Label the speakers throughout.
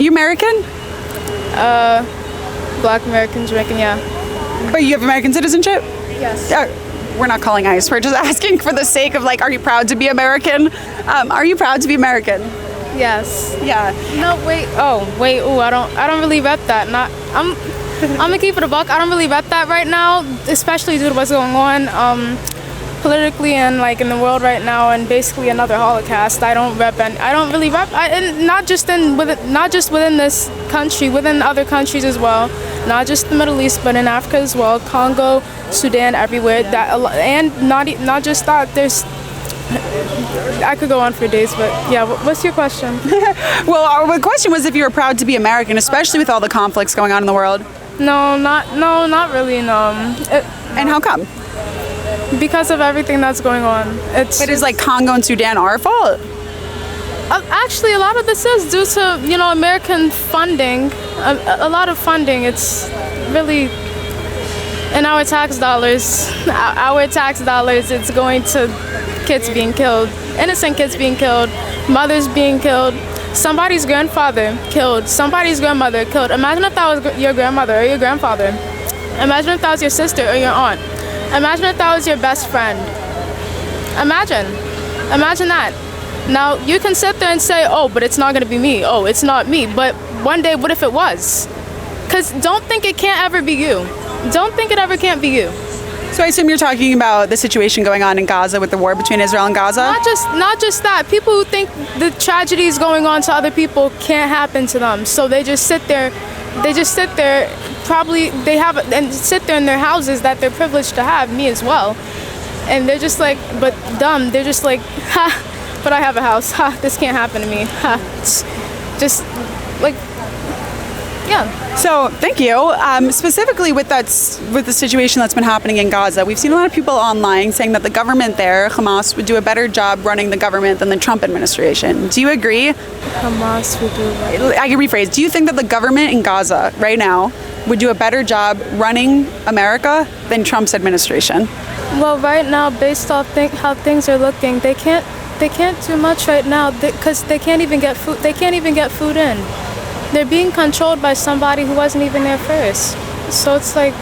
Speaker 1: you American?
Speaker 2: Black American, Jamaican, yeah.
Speaker 1: But you have American citizenship?
Speaker 2: Yes.
Speaker 1: We're not calling ICE. We're just asking for the sake of like, are you proud to be American? Are you proud to be American?
Speaker 2: Yes.
Speaker 1: Yeah.
Speaker 2: No, wait. Oh, wait. Ooh, I don't really rep that. I'm gonna keep it a buck. I don't really rep that right now, especially due to what's going on politically and like in the world right now, and basically another Holocaust. I don't really rep. And not just within this country, within other countries as well. Not just the Middle East, but in Africa as well. Congo, Sudan, everywhere. And not just that. I could go on for days, but yeah. What's your question?
Speaker 1: Well, our question was if you were proud to be American, especially with all the conflicts going on in the world.
Speaker 2: No, not really. No.
Speaker 1: And how come?
Speaker 2: Because of everything that's going on.
Speaker 1: But is like Congo and Sudan our fault?
Speaker 2: Actually, a lot of this is due to American funding. A lot of funding. It's really in our tax dollars. It's going to kids being killed, innocent kids being killed, mothers being killed, somebody's grandfather killed, somebody's grandmother killed. Imagine if that was your grandmother or your grandfather. Imagine if that was your sister or your aunt. Imagine if that was your best friend. Imagine that. Now, you can sit there and say, oh, but it's not going to be me. Oh, it's not me. But one day, what if it was? Because don't think it can't ever be you. Don't think it ever can't be you.
Speaker 1: So I assume you're talking about the situation going on in Gaza with the war between Israel and Gaza?
Speaker 2: Not just that. People who think the tragedies going on to other people can't happen to them. So they just sit there. Probably sit there in their houses that they're privileged to have, me as well. And they're just like, but dumb. They're just like, ha, but I have a house. Ha, this can't happen to me. Ha, just like, yeah.
Speaker 1: So thank you. Specifically with the situation that's been happening in Gaza, we've seen a lot of people online saying that the government there, Hamas, would do a better job running the government than the Trump administration. Do you agree?
Speaker 2: Hamas would do better.
Speaker 1: I can rephrase. Do you think that the government in Gaza right now would do a better job running America than Trump's administration?
Speaker 2: Well, right now, based off how things are looking, they can't do much right now because they can't even get food. They can't even get food in. They're being controlled by somebody who wasn't even there first. So it's like,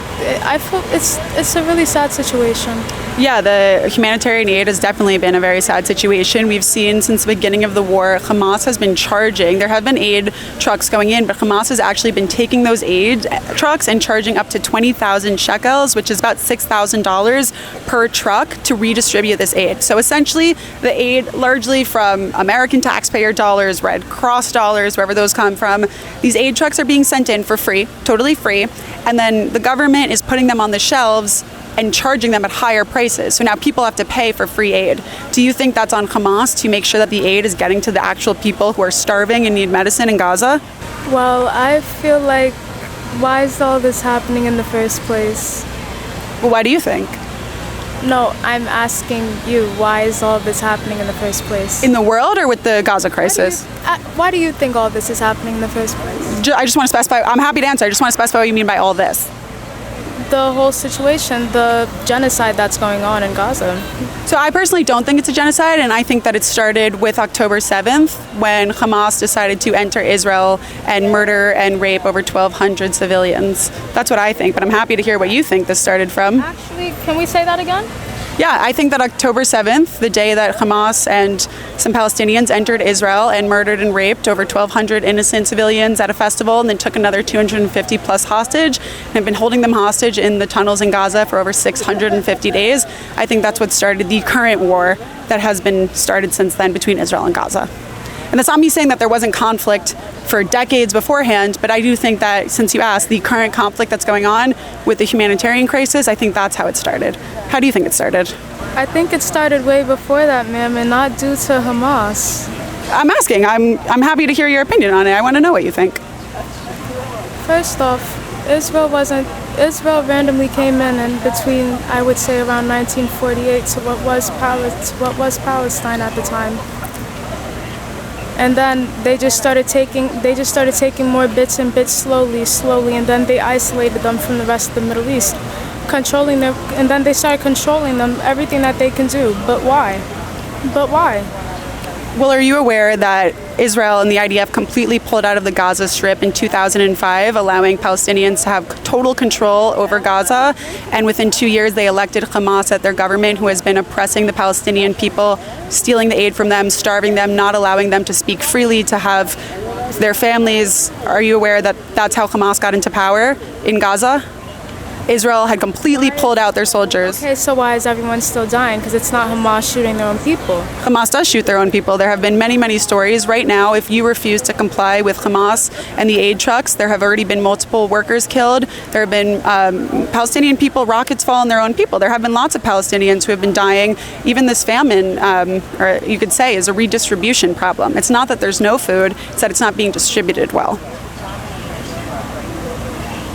Speaker 2: I feel it's a really sad situation.
Speaker 1: Yeah, the humanitarian aid has definitely been a very sad situation. We've seen since the beginning of the war, Hamas has been charging. There have been aid trucks going in, but Hamas has actually been taking those aid trucks and charging up to 20,000 shekels, which is about $6,000 per truck to redistribute this aid. So essentially, the aid largely from American taxpayer dollars, Red Cross dollars, wherever those come from, these aid trucks are being sent in for free, totally free, and then the government is putting them on the shelves and charging them at higher prices. So now people have to pay for free aid. Do you think that's on Hamas to make sure that the aid is getting to the actual people who are starving and need medicine in Gaza?
Speaker 2: Well, I feel like, why is all this happening in the first place?
Speaker 1: Well, why do you think?
Speaker 2: No, I'm asking you, why is all this happening in the first place?
Speaker 1: In the world or with the Gaza crisis?
Speaker 2: Why do you think all this is happening in the first place?
Speaker 1: I just want to specify, I'm happy to answer, I just want to specify what you mean by all this.
Speaker 2: The whole situation, the genocide that's going on in Gaza.
Speaker 1: So I personally don't think it's a genocide, and I think that it started with October 7th when Hamas decided to enter Israel and murder and rape over 1,200 civilians. That's what I think, but I'm happy to hear what you think this started from.
Speaker 2: Actually, can we say that again?
Speaker 1: Yeah, I think that October 7th, the day that Hamas and some Palestinians entered Israel and murdered and raped over 1,200 innocent civilians at a festival and then took another 250 plus hostage and have been holding them hostage in the tunnels in Gaza for over 650 days. I think that's what started the current war that has been started since then between Israel and Gaza. And that's not me saying that there wasn't conflict for decades beforehand, but I do think that, since you asked, the current conflict that's going on with the humanitarian crisis, I think that's how it started. How do you think it started?
Speaker 2: I think it started way before that, ma'am, and not due to Hamas.
Speaker 1: I'm asking. I'm happy to hear your opinion on it. I want to know what you think.
Speaker 2: First off, Israel randomly came in between, I would say, around 1948 to what was Palestine at the time. And then they just started taking more bits and bits slowly, and then they isolated them from the rest of the Middle East, controlling them, and then they started controlling them, everything that they can do. But why?
Speaker 1: Well, are you aware that Israel and the IDF completely pulled out of the Gaza Strip in 2005, allowing Palestinians to have total control over Gaza? And within 2 years, they elected Hamas at their government, who has been oppressing the Palestinian people, stealing the aid from them, starving them, not allowing them to speak freely, to have their families. Are you aware that that's how Hamas got into power in Gaza? Israel had completely pulled out their soldiers.
Speaker 2: Okay, so why is everyone still dying? Because it's not Hamas shooting their own people.
Speaker 1: Hamas does shoot their own people. There have been many, many stories. Right now, if you refuse to comply with Hamas and the aid trucks, there have already been multiple workers killed. There have been Palestinian people, rockets fall on their own people. There have been lots of Palestinians who have been dying. Even this famine, or you could say, is a redistribution problem. It's not that there's no food, it's that it's not being distributed well.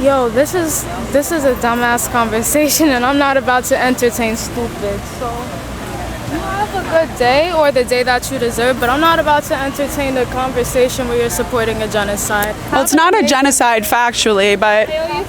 Speaker 2: Yo, this is a dumbass conversation, and I'm not about to entertain stupid. So you have a good day, or the day that you deserve, but I'm not about to entertain a conversation where you're supporting a genocide.
Speaker 1: Well, it's not a genocide factually, but